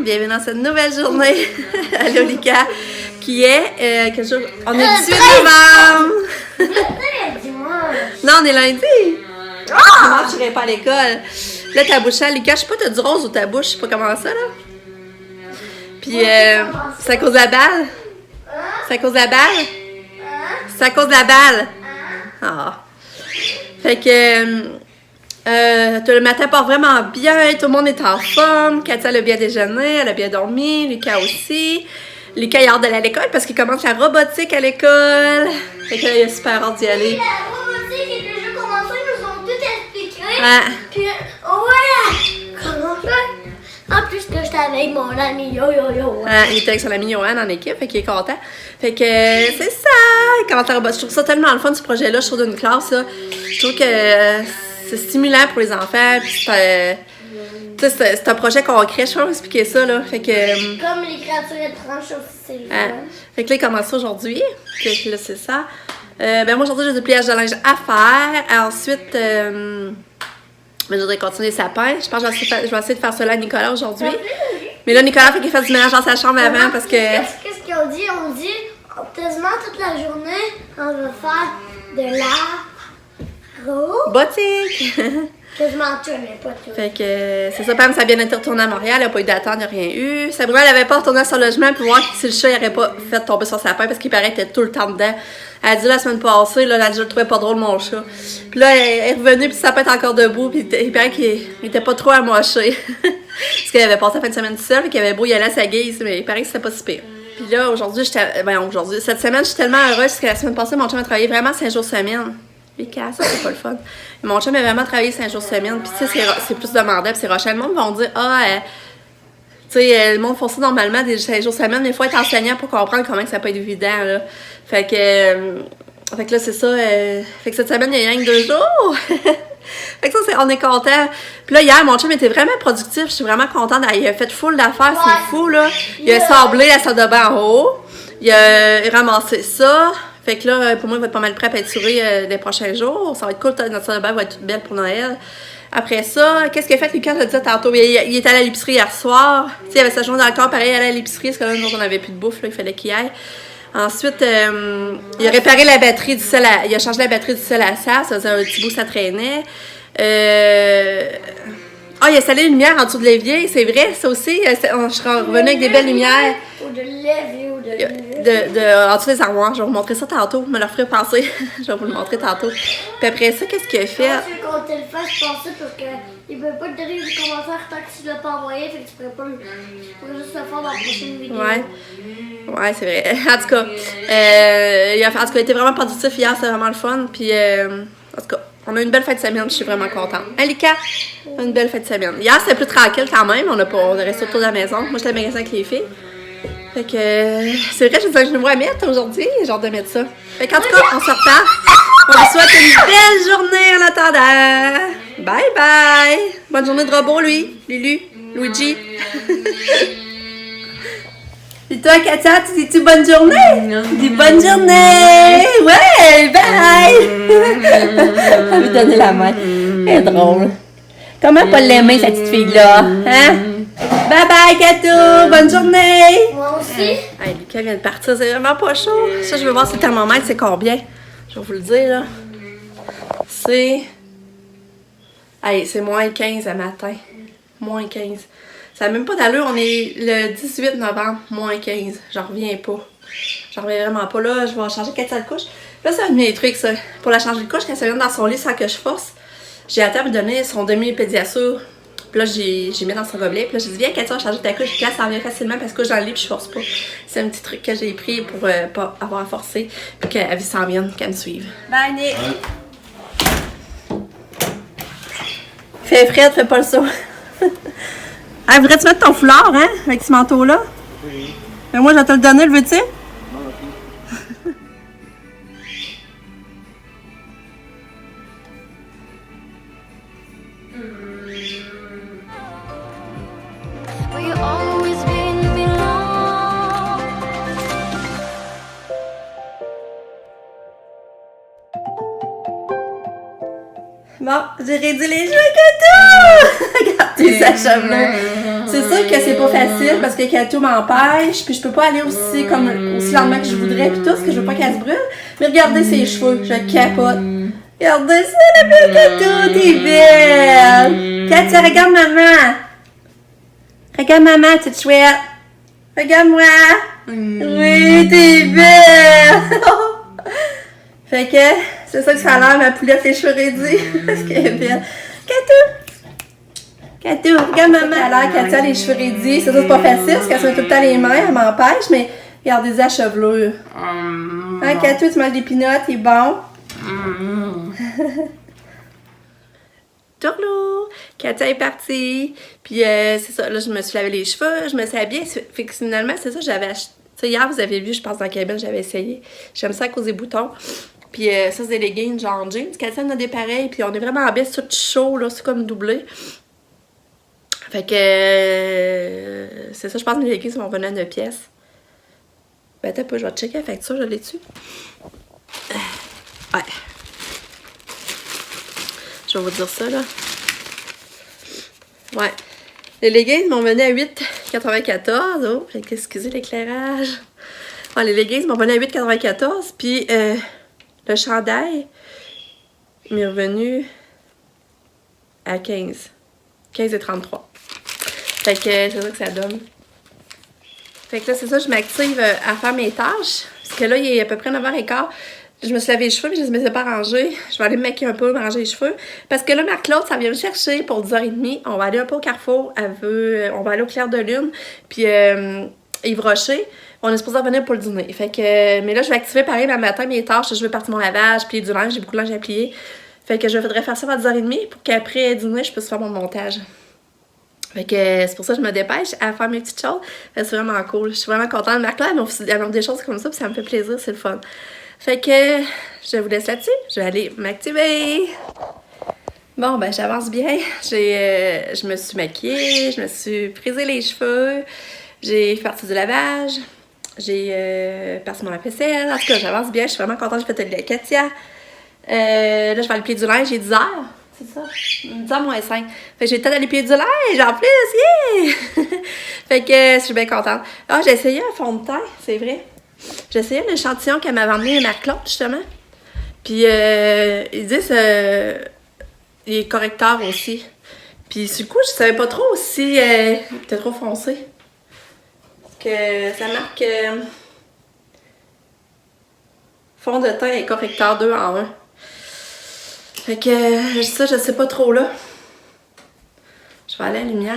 bienvenue dans cette nouvelle journée à Lolika qui est, quel jour? On est 18 novembre! Non, on est lundi! Comment je n'irai pas à l'école? Là, ta bouche, Lucas, je sais pas, t'as du rose ou ta bouche, je sais pas comment ça, là. Puis, c'est à cause de la balle? C'est à cause de la balle? C'est à cause de la balle? Ah. Fait que, le matin part vraiment bien, tout le monde est en forme. Katia, elle a bien déjeuné, elle a bien dormi, Lucas aussi. Lucas, il a hâte d'aller à l'école parce qu'il commence la robotique à l'école. Fait que là, il a super hâte d'y aller. La robotique est déjà commencée, ils nous ont tout expliqué. Ouais. Puis, voilà! Comment faire? En plus que j'étais avec mon ami Yo-Yo-Yo. Il était avec son ami Johan en équipe, fait qu'il est content. Fait que c'est ça! Comment la robotique. Je trouve ça tellement le fun, ce projet-là. Je trouve d'une classe, là. Je trouve que c'est stimulant pour les enfants. Puis c'est un projet concret, je peux expliquer ça, là. Fait que... Comme les créatures étranges aussi, c'est le fun. Fait que là, il commence ça aujourd'hui. Fait que là, c'est ça. Moi, aujourd'hui, j'ai du pliage de linge à faire. Ensuite, je voudrais continuer les sapins. Je pense que je vais essayer de faire cela à Nicolas aujourd'hui. Mais là, Nicolas, fait qu'il fasse du ménage dans sa chambre avant parce que... Qu'est-ce qu'ils ont dit? On dit, quasiment toute la journée, on va faire de l'art. Boutique! Quasiment tout, mais pas tout. Fait que c'est ça, Pam, ça a bien été retourné à Montréal, elle n'a pas eu d'attente, il n'y a rien eu. Sabrina, elle n'avait pas retourné à son logement pour voir si le chat n'aurait pas fait tomber sur sa paille parce qu'il paraît qu'il était tout le temps dedans. Elle a dit la semaine passée, là, elle a dit, je le trouvais pas drôle, mon chat. Puis là, elle est revenue, puis sa paille est encore debout, puis il paraît qu'il était pas trop amoché. Parce qu'elle avait passé la fin de semaine tout seul, et qu'il avait beau y aller à sa guise, mais il paraît que c'était pas si pire. Puis là, cette semaine, je suis tellement heureuse parce que la semaine passée, mon chum a travaillé vraiment 5 jours semaine. Ça, c'est pas le fun. Mon chum a vraiment travaillé 5 jours semaine, puis tu sais, c'est plus demandant, puis c'est rochant. Le monde vont dire, tu sais, le monde font ça normalement des 5 jours semaine, mais il faut être enseignant pour comprendre comment que ça peut être évident, là. Fait que là, c'est ça. Fait que cette semaine, il y a rien que 2 jours. Fait que ça, on est content. Puis là, hier, mon chum était vraiment productif. Je suis vraiment contente. Il a fait full d'affaires, c'est fou, là. Il a sablé la salle de bain en haut. Il a ramassé ça. Fait que là, pour moi, il va être pas mal prêt à peinturer les prochains jours. Ça va être cool, notre salle de bain va être toute belle pour Noël. Après ça, qu'est-ce qu'il a fait, Lucas? Je le disais tantôt. Il est allé à l'épicerie hier soir. Tu sais, il avait sa journée dans le corps, pareil, il allait à l'épicerie, parce que là, nous, on n'avait plus de bouffe, là, il fallait qu'il y aille. Ensuite, il a réparé la batterie du sel il a changé la batterie du sel à ça faisait un petit bout, ça traînait. Il a installé une lumière en dessous de l'évier, c'est vrai, ça aussi. Je suis revenue avec des belles lumières. Ou de l'évier, ou de en dessous des armoires. Je vais vous montrer ça tantôt, je me le ferai penser. Je vais vous le montrer tantôt. Puis après ça, qu'est-ce qu'il a fait? Je vais compter le fasse passer parce qu'il ne peut pas te donner des commentaires tant que tu ne l'as pas envoyé, fait que tu pourrais pas juste le faire dans la prochaine vidéo. Ouais, c'est vrai. En tout cas, il a été vraiment productif hier, c'était vraiment le fun. Puis, en tout cas, on a une belle fin de semaine, je suis vraiment contente. Lucas, une belle fin de semaine. Hier, c'était plus tranquille quand même, on est resté autour de la maison. Moi, j'étais à la magasin avec les filles. Fait que, c'est vrai, je disais que je me vois mettre aujourd'hui, j'ai hâte de mettre ça. Fait qu'en tout cas, on se reparle. On vous souhaite une belle journée en attendant. Bye bye. Bonne journée de robot, Lulu, Luigi. Et toi, Katia, tu dis-tu bonne journée? Dis bonne journée! Ouais, bye! Elle veut donner la main. C'est drôle. Comment pas l'aimer, cette petite fille-là? Hein? Bye bye, Katou! Bonne journée! Moi aussi. Hey, Lucas vient de partir, c'est vraiment pas chaud. Ça, je veux voir si le thermomètre, c'est combien. Je vais vous le dire, là. C'est... Hey, c'est moins 15 à matin. Moins 15. Ça n'a même pas d'allure, on est le 18 novembre, moins 15. J'en reviens pas. J'en reviens vraiment pas. Là, je vais changer Katia de couche. Là, c'est un de mes trucs, ça. Pour la changer de couche, quand ça vient dans son lit sans que je force, j'ai hâte à me donner son demi-pédiasure. Puis là, j'ai mis dans son gobelet. Puis là, j'ai dit, viens, Katia, changer ta couche. Puis là, ça revient facilement parce que je dans le lit puis je force pas. C'est un petit truc que j'ai pris pour pas avoir à forcer. Puis qu'elle vie s'en vienne, qu'elle me suive. Bye, Nick! Fais Fred, fais pas le saut. Ah, voudrais-tu mettre ton foulard, hein, avec ce manteau-là? Oui. Mais moi, je vais te le donner, le veux-tu? Bon, j'ai réduit les jeux que tout! Regarde tes achats bleus. C'est sûr que c'est pas facile parce que Kato m'empêche, puis je peux pas aller aussi lentement que je voudrais, puis tout, parce que je veux pas qu'elle se brûle. Mais regardez ses cheveux, je capote. Regardez ça, la belle Kato, t'es belle! Katia, regarde maman! Regarde maman, t'es chouette! Regarde-moi! Oui, t'es belle! Fait que, c'est ça que ça a l'air, ma poulette, les cheveux raidis, parce qu'elle est belle. Kato, regarde maman! Elle a l'air Katia, les cheveux raidis, c'est ça, c'est pas facile, parce qu'elle se met tout le temps les mains, elle m'empêche, mais regardez la chevelure. Hein, Kato, tu manges des pinottes, t'es bon? Tourlou! Katia est partie. Puis c'est ça, là, je me suis lavé les cheveux, je me suis habillée. Fait que finalement, c'est ça, j'avais acheté. Tu sais, hier, vous avez vu, je pense, dans la cabine, j'avais essayé. J'aime ça à cause des boutons. Puis ça, c'est des leggings genre jeans. Katia en a des pareils. Puis on est vraiment en baisse, tout chaud, là, c'est comme doublé. Fait que c'est ça, je pense que les leggings vont venir à 9 pièces. Ben, attends un peu, je vais checker la facture, je l'ai dessus. Ouais. Je vais vous dire ça, là. Ouais. Les leggings m'ont venu à 8,94. Oh, excusez l'éclairage. Ouais, les leggings m'ont venu à 8,94. Puis, le chandail m'est revenu à 15. 15,33. Fait que c'est ça que ça donne. Fait que là, c'est ça, je m'active à faire mes tâches. Parce que là, il est à peu près 9h15. Je me suis lavé les cheveux, mais je ne me suis pas rangée. Je vais aller me maquiller un peu, me ranger les cheveux. Parce que là, Marc-Claude, ça vient me chercher pour 10h30. On va aller un peu au Carrefour. On va aller au Clair de Lune. Puis Yves Rocher. On est supposé revenir pour le dîner. Fait que, mais là, je vais activer pareil le matin mes tâches. Je vais partir mon lavage, plier du linge. J'ai beaucoup de linge à plier. Fait que je voudrais faire ça à 10h30 pour qu'après dîner, je puisse faire mon montage. Fait que c'est pour ça que je me dépêche à faire mes petites choses. C'est vraiment cool. Je suis vraiment contente. Marc-Claude, elle m'offre des choses comme ça, puis ça me fait plaisir. C'est le fun. Fait que je vous laisse là-dessus. Je vais aller m'activer. Bon, ben j'avance bien. Je me suis maquillée, je me suis frisé les cheveux, j'ai fait partie du lavage, j'ai passé mon lave-vaisselle. En tout cas, j'avance bien. Je suis vraiment contente. J'ai fait le lait Katia. Là, je vais aller plier du linge. J'ai 10h. C'est ça? 10h moins 5. Fait que j'ai le temps d'aller plier du linge en plus. Yeah! Fait que je suis bien contente. Ah, j'ai essayé un fond de teint, c'est vrai. J'ai essayé un échantillon qu'elle m'avait emmené à Marc-Claude, justement. Puis, ils disent il est correcteur aussi. Puis, du coup, je savais pas trop si il était trop foncé. Parce que ça marque fond de teint et correcteur 2 en 1. Fait que ça, je sais pas trop là. Je vais aller à la lumière.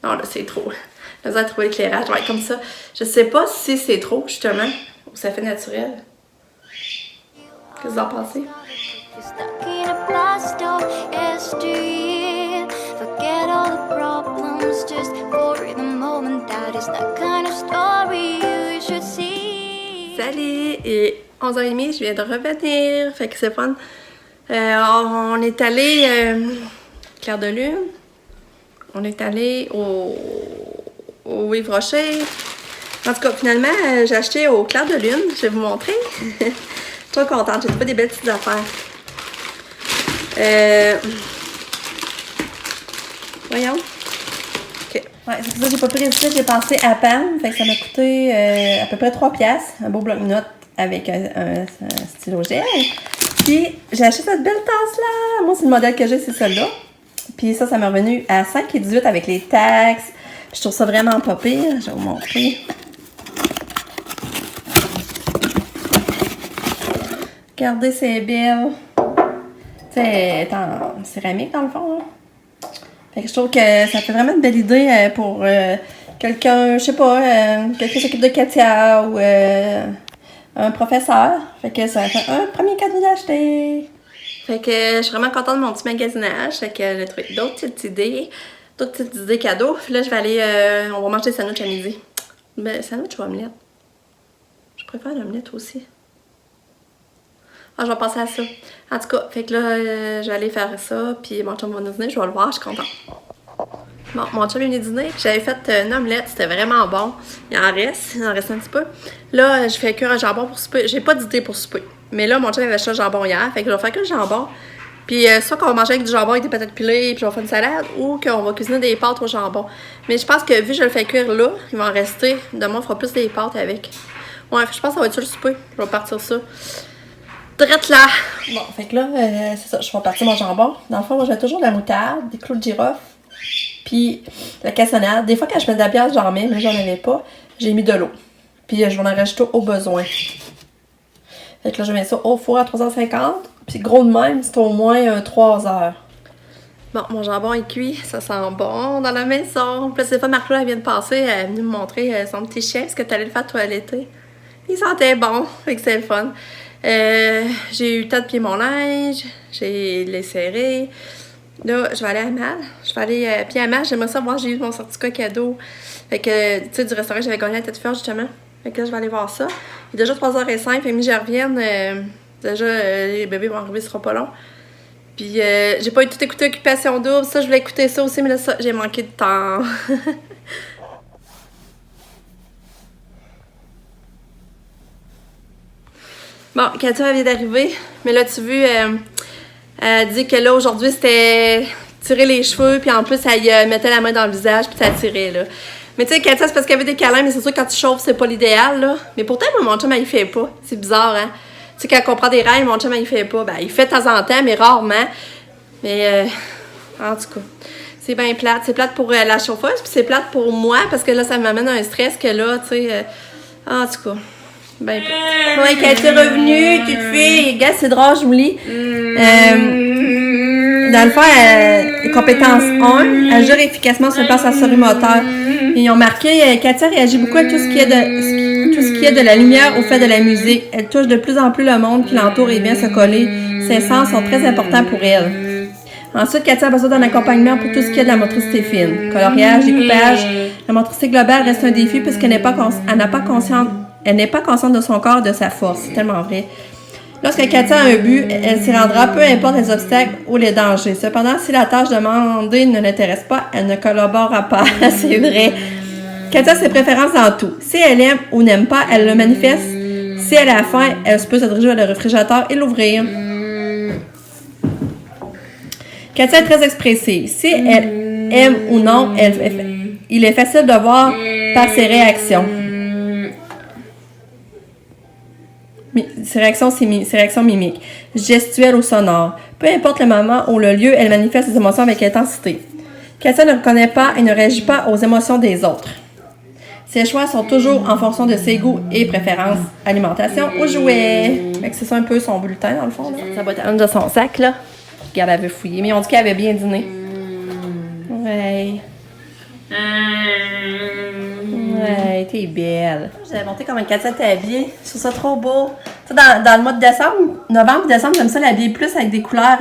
Non, là, c'est trop. Là, vous allez trouver l'éclairage. Ouais, comme ça. Je sais pas si c'est trop, justement, ou ça fait naturel. Qu'est-ce que vous en pensez? Salut! Et 11h30, je viens de revenir. Fait que c'est fun. On est allé Clair de Lune. On est allé au Yves Rocher. En tout cas, finalement, j'ai acheté au Clair de Lune. Je vais vous montrer. Je suis trop contente. J'ai trouvé des belles petites affaires. Voyons. OK. Ouais, c'est pour ça que j'ai pas pris résultat. J'ai passé à Pam. Fait que ça m'a coûté à peu près 3$. Un beau bloc-notes avec un stylo gel. Puis, j'ai acheté cette belle tasse-là. Moi, c'est le modèle que j'ai, c'est celle-là. Puis ça m'est revenu à 5,18 avec les taxes. Puis je trouve ça vraiment pas pire. Je vais vous montrer. Regardez, c'est belle. Tu sais, elle est en céramique dans le fond. Là. Fait que je trouve que ça fait vraiment une belle idée pour quelqu'un, je sais pas, quelqu'un qui s'occupe de Katia ou un professeur. Fait que ça fait un premier cadeau d'acheter. Fait que je suis vraiment contente de mon petit magasinage. Fait que j'ai trouvé d'autres petites idées cadeaux. Puis là, je vais aller, on va manger des sandwichs à midi. Ben, sandwich ou omelette? Je préfère l'omelette aussi. Ah, je vais passer à ça. En tout cas, fait que là, je vais aller faire ça. Puis mon chum va nous dîner, je vais le voir, je suis contente. Bon, mon chum est venu dîner. J'avais fait une omelette, c'était vraiment bon. Il en reste un petit peu. Là, je fais cuire un jambon pour souper. J'ai pas d'idée pour souper. Mais là, mon chum avait acheté un jambon hier. Fait que je vais faire que le jambon. Puis soit qu'on va manger avec du jambon avec des patates pilées, puis on va faire une salade, ou qu'on va cuisiner des pâtes au jambon. Mais je pense que vu que je le fais cuire là, il va en rester. Demain, on fera plus des pâtes avec. Ouais, je pense que ça va être sur le souper. Je vais partir ça. Drette là! Bon, fait que là, c'est ça, je vais partir mon jambon. Dans le fond, moi, j'ai toujours de la moutarde, des clous de girofle, puis la cassonade. Des fois, quand je mets de la bière, j'en mets, mais j'en avais pas. J'ai mis de l'eau. Puis je vais en rajouter au besoin. Fait que là, je mets ça au four à 350. Puis gros de même, c'est au moins 3 heures. Bon, mon jambon est cuit. Ça sent bon dans la maison. Puis là, c'est pas Marc-Claude, elle vient de passer. Elle est venue me montrer son petit chien parce que tu allais le faire toiletter. Il sentait bon. Fait que c'est le fun. J'ai eu le temps de plier mon linge. J'ai les serré. Là, je vais aller à Mal. Je vais aller puis à Mal, j'aimerais ça voir, j'ai eu mon certificat cadeau. Fait que, tu sais, du restaurant, j'avais gagné la tête ferme, justement. Fait que là, je vais aller voir ça. Il est déjà 3h05, fait que je revienne. Déjà, les bébés vont arriver, ce sera pas long. Puis, j'ai pas eu tout écouté Occupation Double. Ça, je voulais écouter ça aussi, mais là, ça, j'ai manqué de temps. Bon, Katia vient d'arriver. Mais là, tu vois, elle dit que là, aujourd'hui, c'était tirer les cheveux, puis en plus, elle mettait la main dans le visage, puis ça tirait, là. Mais tu sais, Katia, c'est parce qu'elle avait des câlins, mais c'est sûr que quand tu chauffes, c'est pas l'idéal, là. Mais pourtant, moi, mon chum, il fait pas. C'est bizarre, hein. Tu sais, quand on prend des rails, mon chum, il fait pas. Ben, il fait de temps en temps, mais rarement. Mais, en tout cas, c'est bien plate. C'est plate pour la chauffeuse, puis c'est plate pour moi, parce que là, ça m'amène à un stress que là, tu sais, en tout cas, ben plate. Ouais, Katia est revenue, toute fille. Gars, c'est drôle, je vous lis. Dans le fond, compétence 1, agir efficacement sur le plan sensori-moteur. Ils ont marqué, Katia réagit beaucoup à tout ce qui est de la lumière au fait de la musique. Elle touche de plus en plus le monde qui l'entoure et vient se coller. Ses sens sont très importants pour elle. Ensuite, Katia a besoin d'un accompagnement pour tout ce qui est de la motricité fine. Coloriage, découpage. La motricité globale reste un défi puisqu'elle n'est pas consciente de son corps et de sa force. C'est tellement vrai. Lorsque Katia a un but, elle s'y rendra, peu importe les obstacles ou les dangers. Cependant, si la tâche demandée ne l'intéresse pas, elle ne collaborera pas. C'est vrai. Katia a ses préférences dans tout. Si elle aime ou n'aime pas, elle le manifeste. Si elle a faim, elle peut se diriger vers le réfrigérateur et l'ouvrir. Katia est très expressive. Si elle aime ou non, il est facile de voir par ses réactions. Ses réactions mimiques, gestuelles ou sonores. Peu importe le moment ou le lieu, elle manifeste ses émotions avec intensité. Katia ne reconnaît pas et ne réagit pas aux émotions des autres. Ses choix sont toujours en fonction de ses goûts et préférences. Alimentation ou jouets. C'est ça un peu son bulletin, dans le fond. Là. Ça va être de son sac, là. Regarde, elle avait fouillé. Mais on dit qu'elle avait bien dîné. Ouais. Ouais, t'es belle. J'avais monté comme un Katia t'es habillée. Je trouve ça trop beau. Tu sais, dans le mois de décembre, novembre et décembre, j'aime ça l'habiller plus avec des couleurs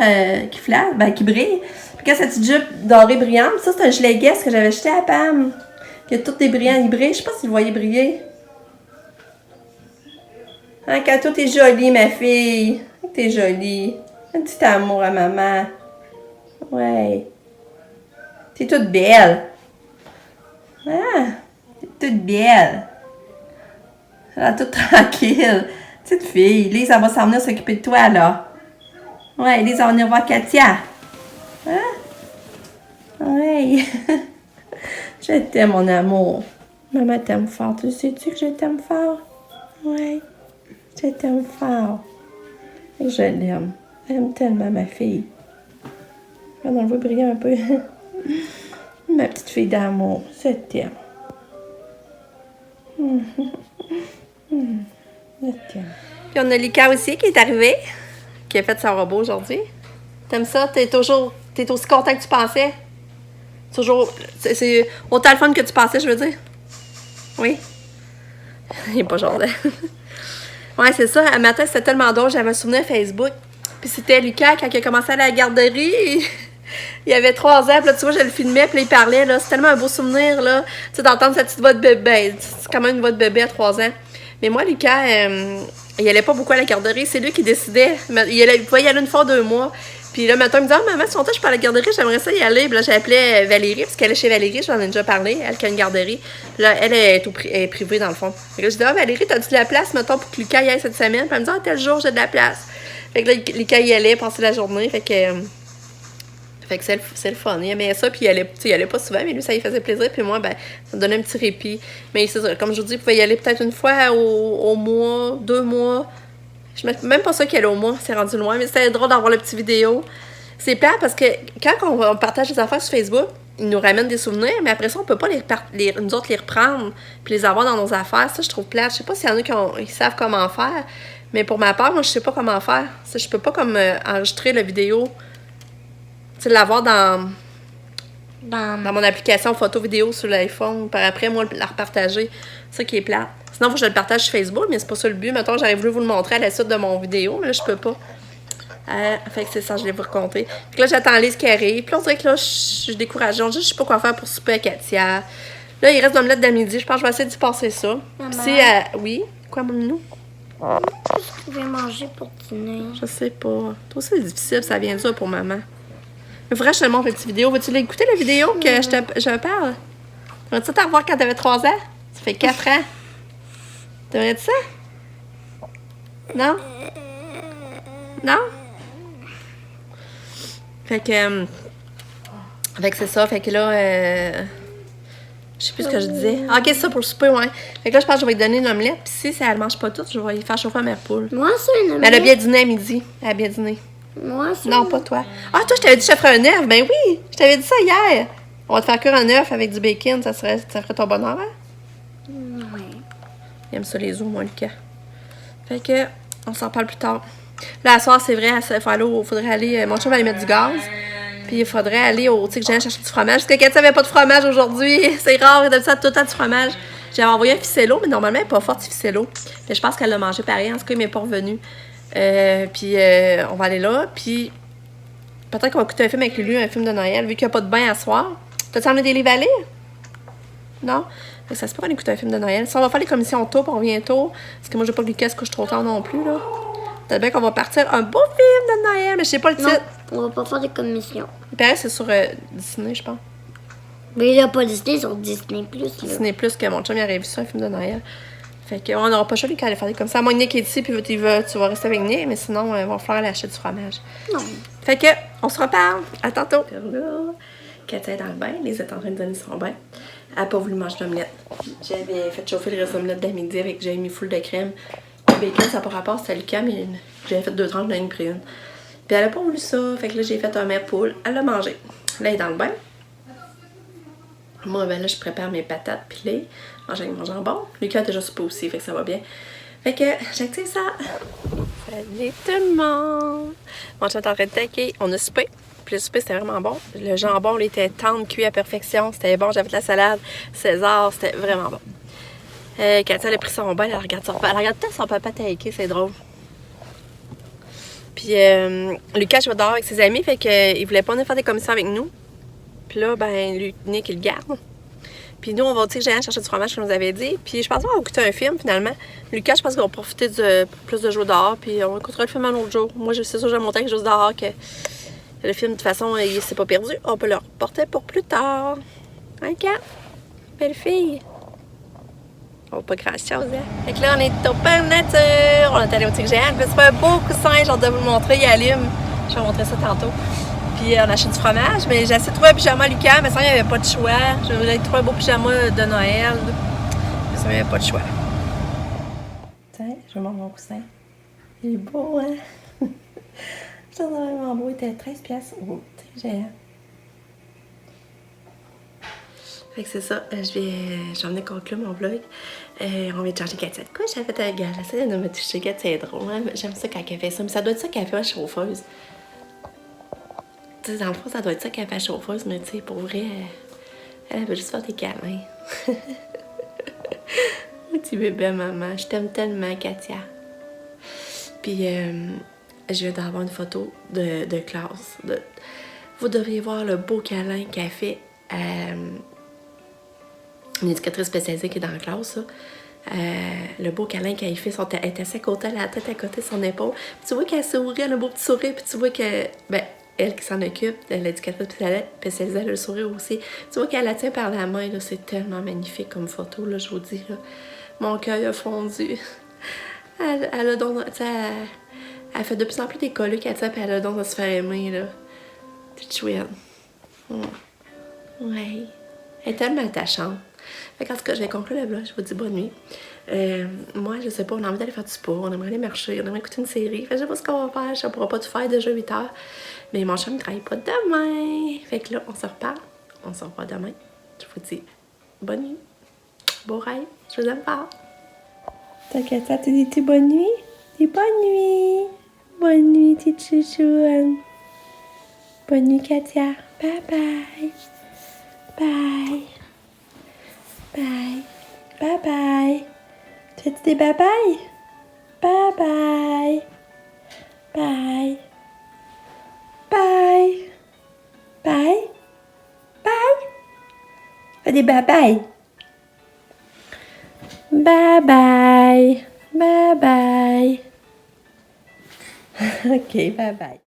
qui flashent, qui brillent. Puis quand cette petite jupe dorée brillante, ça c'est un gilet Guess que j'avais jeté à Pam. Il y a tous des brillants, ils brillent. Je sais pas si vous voyez briller. Hein, Katia, t'es jolie, ma fille. T'es jolie. Un petit amour à maman. Ouais. T'es toute belle. Ah, t'es toute belle. Elle est toute tranquille. Petite fille. Lise, elle va s'en venir s'occuper de toi, là. Ouais, Lise, va venir voir Katia. Hein? Ouais. Je t'aime, mon amour. Maman t'aime fort. Tu sais-tu que je t'aime fort? Ouais. Je t'aime fort. Je l'aime. J'aime tellement ma fille. On le voit briller un peu. Ma petite fille d'amour. Je t'aime. Je t'aime. Puis on a Lucas aussi qui est arrivé, qui a fait son robot aujourd'hui. T'aimes ça? T'es aussi content que tu pensais? Toujours. C'est autant le fun que tu pensais, je veux dire. Oui? Il est pas genre. Ouais, c'est ça. Un matin, c'était tellement drôle. J'avais un souvenir Facebook. Puis c'était Lucas, quand il a commencé à aller à la garderie. Il avait 3 ans. Puis là, tu vois, je le filmais. Puis là, il parlait. Là. C'est tellement un beau souvenir, là. Tu sais, d'entendre sa petite voix de bébé. C'est quand même une voix de bébé à 3 ans. Mais moi, Lucas, il allait pas beaucoup à la garderie. C'est lui qui décidait. Il pouvait y aller une fois 2 mois. Puis là, maintenant, il me dit, maman, si longtemps je peux à la garderie, j'aimerais ça y aller. Puis là, j'appelais Valérie, parce qu'elle est chez Valérie, j'en ai déjà parlé, elle qui a une garderie. Puis là, elle est privée, dans le fond. Puis là, je dis, Valérie, t'as-tu de la place, mettons, pour que Lucas y aille cette semaine? Puis elle me dit, tel jour, j'ai de la place. Fait que là, Lucas y allait passer la journée. Fait que c'est le fun. Il aimait ça, puis il allait pas souvent, mais lui, ça lui faisait plaisir. Puis moi, ben, ça me donnait un petit répit. Mais c'est ça, comme je vous dis, il pouvait y aller peut-être une fois au mois, 2 mois. Je ne même pas ça qu'il allait au mois, c'est rendu loin. Mais c'était drôle d'avoir le petit vidéo. C'est plate parce que quand on partage des affaires sur Facebook, ils nous ramènent des souvenirs, mais après ça, on peut pas nous autres les reprendre puis les avoir dans nos affaires. Ça, je trouve plate. Je sais pas s'il y en a qui savent comment faire, mais pour ma part, moi, je sais pas comment faire. Ça, je peux pas comme enregistrer la vidéo, tu sais, l'avoir dans mon application photo-vidéo sur l'iPhone, par après, moi, la repartager. C'est ça qui est plate. Sinon, faut que je le partage sur Facebook, mais c'est pas ça le but. Mettons, j'aurais voulu vous le montrer à la suite de mon vidéo, mais là, je peux pas. Fait que c'est ça, je vais vous raconter. Fait que là, j'attends Lise qui arrive. Puis là, on dirait que là, je suis découragée. Je sais pas quoi faire pour souper à Katia. Là, il reste l'omelette de midi. Je pense que je vais essayer d'y passer ça. Oui? Quoi, mon minou? Qu'est-ce que tu veux manger pour dîner? Je sais pas. Toi aussi, c'est difficile. Ça vient dur pour maman. Mais faudrait que je te montre une petite vidéo. Veux-tu l'écouter, la vidéo que je parle? Vas-tu t'en revoir quand t'avais 3 ans? Ça fait 4 ans. T'aimerais-tu ça? Non? Non? Fait que c'est ça. Fait que là, je sais plus ce que je disais. Ah, ok, c'est ça pour le souper, ouais. Fait que là, je pense que je vais lui donner une omelette. Puis si elle mange pas toute, je vais lui faire chauffer à ma poule. Moi, c'est une omelette. Mais elle a bien dîné à midi. Elle a bien dîné. Moi, c'est Non, pas toi. Ah, toi, je t'avais dit que je te ferais un œuf. Ben oui, je t'avais dit ça hier. On va te faire cuire un œuf avec du bacon. Ça ferait ton bonheur, hein? Oui. Il aime ça les œufs, moi, Lucas. Fait que, on s'en parle plus tard. Là, à soir, c'est vrai, il faudrait aller. Mon chum va aller mettre du gaz. Puis il faudrait aller au tic chercher du fromage. Parce que Katia n'avait pas de fromage aujourd'hui. C'est rare, il a ça tout le temps du fromage. J'avais envoyé un ficello, mais normalement, elle n'est pas forte, ce ficello. Mais je pense qu'elle l'a mangé pareil. En tout cas, il m'est pas revenu. Puis on va aller là. Puis peut-être qu'on va écouter un film avec Lulu, un film de Noël, vu qu'il n'y a pas de bain à soir. T'as-tu emmené des livres à lire? Non? Mais ça se peut qu'on écoute un film de Noël. Si on va faire les commissions tôt, puis on revient tôt. Parce que moi, je veux pas que Lucas se couche trop tard non plus, là. Peut-être bien qu'on va partir un beau film de Noël, mais je sais pas le titre. Non, on va pas faire des commissions. Il paraît que c'est sur Disney, je pense. Mais il n'y a pas Disney sur Disney+. Disney+, que mon chum il aurait vu ça, un film de Noël. Fait qu'on n'aura pas choisi qu'à aller faire des comme ça. Moi, Nick est ici, puis tu vas rester avec Nick, mais sinon, on va faire aller acheter du fromage. Non. Fait que, on se reparle. À tantôt. Là, Katia est dans le bain. Lise est en train de donner son bain. Elle n'a pas voulu manger l'omelette. J'avais fait chauffer le reste de l'omelette d'à-midi avec j'avais mis full de crème. Le bacon, ça n'a pas rapport, c'était Lucas, mais j'avais fait 2 tranches, j'en ai pris une. Puis elle n'a pas voulu ça. Fait que là, j'ai fait un mère poule. Elle l'a mangé. Là, elle est dans le bain. Moi, ben là, je prépare mes patates pilées. Manger avec mon jambon. Lucas a déjà soupé aussi, fait que ça va bien. Fait que j'active ça. Salut tout le monde! Mon chum est en train de taquer. On a soupé. Puis le souper, c'était vraiment bon. Le jambon, il était tendre, cuit à perfection. C'était bon. J'avais de la salade César. C'était vraiment bon. Katia, elle a pris son bain. Elle regarde tout son papa taquer. C'est drôle. Puis Lucas, je vais dehors avec ses amis. Fait qu'il voulait pas venir faire des commissions avec nous. Puis là, ben, Nick, il le garde. Puis nous, on va au tir géant chercher du fromage, comme je vous avais dit. Puis je pense qu'on va écouter un film, finalement. Lucas, je pense qu'on va profiter plus de jours dehors. Puis on écoutera le film un autre jour. Moi, c'est sûr que j'ai monté quelque chose dehors que le film, de toute façon, il s'est pas perdu. On peut le reporter pour plus tard. Hein, Kat? Belle fille. Oh, pas grand-chose, hein? Fait que là, on est au Parc Nature. On est allé au tir géant. Je me suis fait un beau coussin. J'ai hâte de vous le montrer. Il allume. Je vais vous montrer ça tantôt. Puis on achète du fromage, mais j'ai essayé de trouver un pyjama à Lucas, mais ça, il n'y avait pas de choix. Je voulais trouver un beau pyjama de Noël, mais ça, il n'y avait pas de choix. Tiens, je vais montrer mon coussin. Il est beau, hein? Je trouve vraiment beau. Il était 13$. Oh, très géant. Fait que c'est ça. Je vais venir conclure mon vlog. On vient de changer Katia de couche. Elle a fait un gars. J'essaie de me toucher. Katia, c'est drôle. Hein? J'aime ça quand elle fait ça. Mais ça doit être ça qu'elle fait à chauffeuse. Dans le fond, ça doit être ça qu'elle fait chauffeuse, mais tu sais, pour vrai, elle veut juste faire des câlins. Petit bébé, maman. Je t'aime tellement, Katia. Puis, je viens d'avoir une photo de classe. Vous devriez voir le beau câlin qu'elle fait à une éducatrice spécialisée qui est dans la classe, ça. Le beau câlin qu'elle fait, elle est assise à côté, la tête à côté de son épaule. Puis tu vois qu'elle sourit, elle a un beau petit sourire, puis tu vois que, ben, elle qui s'en occupe, l'éducatrice spécialisée, elle a le sourire aussi. Tu vois qu'elle la tient par la main, là, c'est tellement magnifique comme photo, là, je vous dis, là. Mon cœur a fondu. Elle Elle fait de plus en plus des colleux qu'elle tape, elle a donc de se faire aimer, là. Toute chouette. Ouais. Elle est tellement attachante. Fait qu'en tout cas, je vais conclure le vlog. Je vous dis bonne nuit. Moi, je sais pas, on a envie d'aller faire du sport, on aimerait aller marcher, on aimerait écouter une série. Fait que je sais pas ce qu'on va faire, ça pourra pas tout faire déjà 8 heures. Mais mon chum ne travaille pas demain. Fait que là, on se reparle. On se revoit demain. Je vous dis bonne nuit. Beau rêve. Je vous aime fort. T'inquiète, ça te dit bonne nuit? Dis bonne nuit. Bonne nuit, petite chouchou. Bonne nuit, Katia. Bye bye. Bye. Bye. Bye bye. Tu as dit des bye bye? Bye bye. Bye. Bye. Bye. Bye. Fais des bye bye. Bye bye. Bye bye. Ok, bye bye.